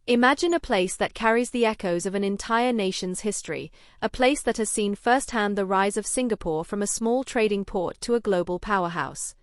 Imagine a place that carries the echoes of an entire nation's history, a place that has seen firsthand the rise of Singapore from a small trading port to a global powerhouse.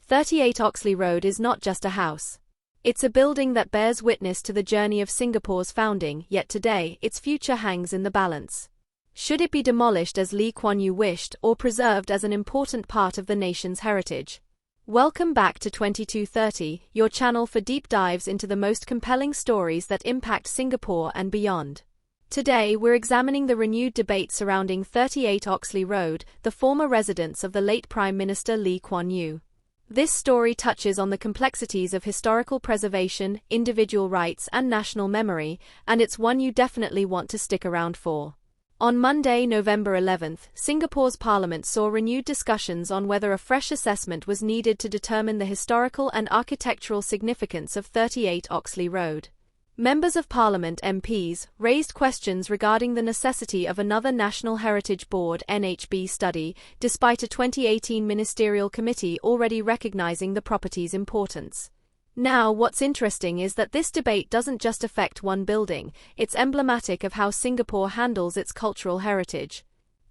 38 Oxley Road is not just a house. It's a building that bears witness to the journey of Singapore's founding, yet today, its future hangs in the balance. Should it be demolished as Lee Kuan Yew wished, or preserved as an important part of the nation's heritage? Welcome back to 2230, your channel for deep dives into the most compelling stories that impact Singapore and beyond. Today we're examining the renewed debate surrounding 38 Oxley Road, the former residence of the late Prime Minister Lee Kuan Yew. This story touches on the complexities of historical preservation, individual rights and national memory, and it's one you definitely want to stick around for. On Monday, November 11th, Singapore's parliament saw renewed discussions on whether a fresh assessment was needed to determine the historical and architectural significance of 38 Oxley Road. Members of Parliament (MPs) raised questions regarding the necessity of another National Heritage Board (NHB) study, despite a 2018 ministerial committee already recognizing the property's importance. Now, what's interesting is that this debate doesn't just affect one building, it's emblematic of how Singapore handles its cultural heritage.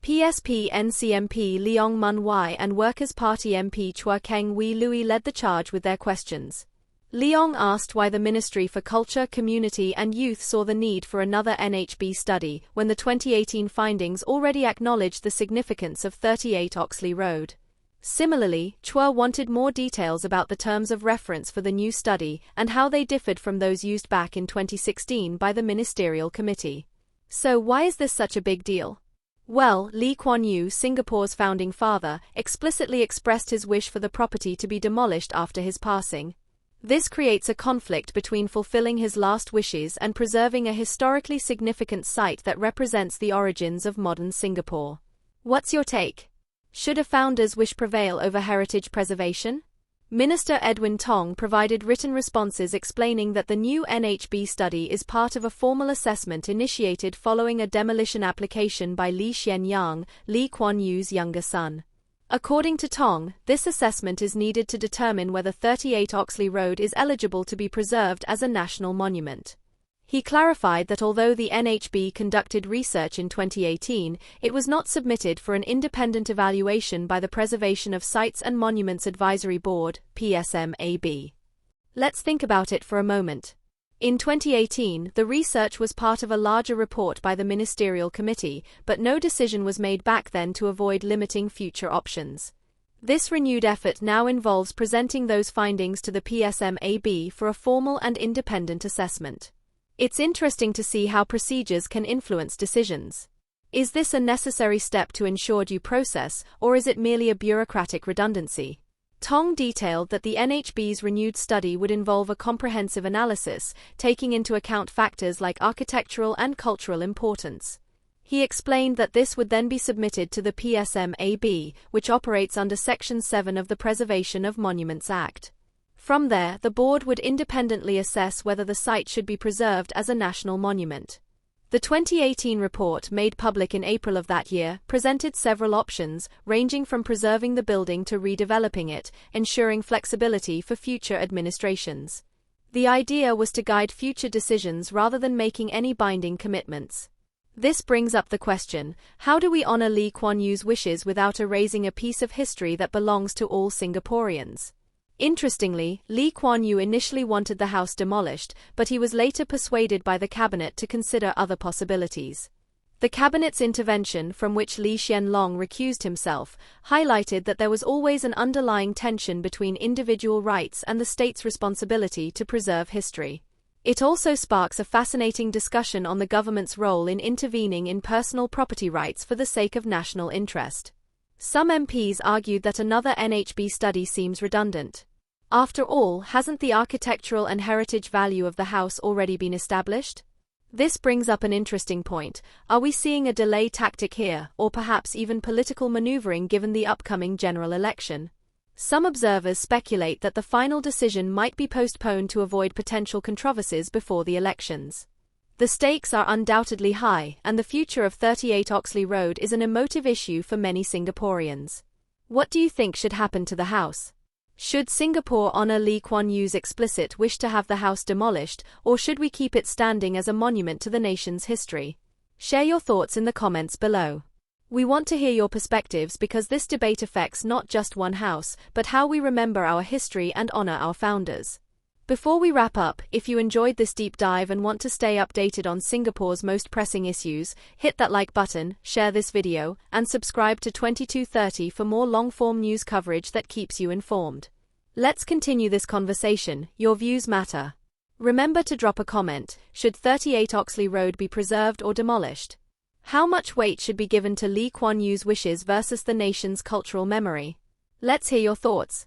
PSP NCMP Leong Mun Wai and Workers' Party MP Chua Kheng Wee Lui led the charge with their questions. Leong asked why the Ministry for Culture, Community and Youth saw the need for another NHB study, when the 2018 findings already acknowledged the significance of 38 Oxley Road. Similarly, Chua wanted more details about the terms of reference for the new study and how they differed from those used back in 2016 by the Ministerial Committee. So why is this such a big deal? Well, Lee Kuan Yew, Singapore's founding father, explicitly expressed his wish for the property to be demolished after his passing. This creates a conflict between fulfilling his last wishes and preserving a historically significant site that represents the origins of modern Singapore. What's your take? Should a founder's wish prevail over heritage preservation? Minister Edwin Tong provided written responses explaining that the new NHB study is part of a formal assessment initiated following a demolition application by Hsien, Lee Kuan Yew's younger son. According to Tong, this assessment is needed to determine whether 38 Oxley Road is eligible to be preserved as a national monument. He clarified that although the NHB conducted research in 2018, it was not submitted for an independent evaluation by the Preservation of Sites and Monuments Advisory Board, PSMAB. Let's think about it for a moment. In 2018, the research was part of a larger report by the Ministerial Committee, but no decision was made back then to avoid limiting future options. This renewed effort now involves presenting those findings to the PSMAB for a formal and independent assessment. It's interesting to see how procedures can influence decisions. Is this a necessary step to ensure due process, or is it merely a bureaucratic redundancy? Tong detailed that the NHB's renewed study would involve a comprehensive analysis, taking into account factors like architectural and cultural importance. He explained that this would then be submitted to the PSMAB, which operates under Section 7 of the Preservation of Monuments Act. From there, the board would independently assess whether the site should be preserved as a national monument. The 2018 report, made public in April of that year, presented several options, ranging from preserving the building to redeveloping it, ensuring flexibility for future administrations. The idea was to guide future decisions rather than making any binding commitments. This brings up the question, how do we honor Lee Kuan Yew's wishes without erasing a piece of history that belongs to all Singaporeans? Interestingly, Lee Kuan Yew initially wanted the house demolished, but he was later persuaded by the cabinet to consider other possibilities. The cabinet's intervention, from which Lee Hsien recused himself, highlighted that there was always an underlying tension between individual rights and the state's responsibility to preserve history. It also sparks a fascinating discussion on the government's role in intervening in personal property rights for the sake of national interest. Some MPs argued that another NHB study seems redundant. After all, hasn't the architectural and heritage value of the house already been established? This brings up an interesting point. Are we seeing a delay tactic here, or perhaps even political maneuvering given the upcoming general election? Some observers speculate that the final decision might be postponed to avoid potential controversies before the elections. The stakes are undoubtedly high, and the future of 38 Oxley Road is an emotive issue for many Singaporeans. What do you think should happen to the house? Should Singapore honor Lee Kuan Yew's explicit wish to have the house demolished, or should we keep it standing as a monument to the nation's history? Share your thoughts in the comments below. We want to hear your perspectives because this debate affects not just one house, but how we remember our history and honor our founders. Before we wrap up, if you enjoyed this deep dive and want to stay updated on Singapore's most pressing issues, hit that like button, share this video, and subscribe to 2230 for more long-form news coverage that keeps you informed. Let's continue this conversation. Your views matter. Remember to drop a comment. Should 38 Oxley Road be preserved or demolished? How much weight should be given to Lee Kuan Yew's wishes versus the nation's cultural memory? Let's hear your thoughts.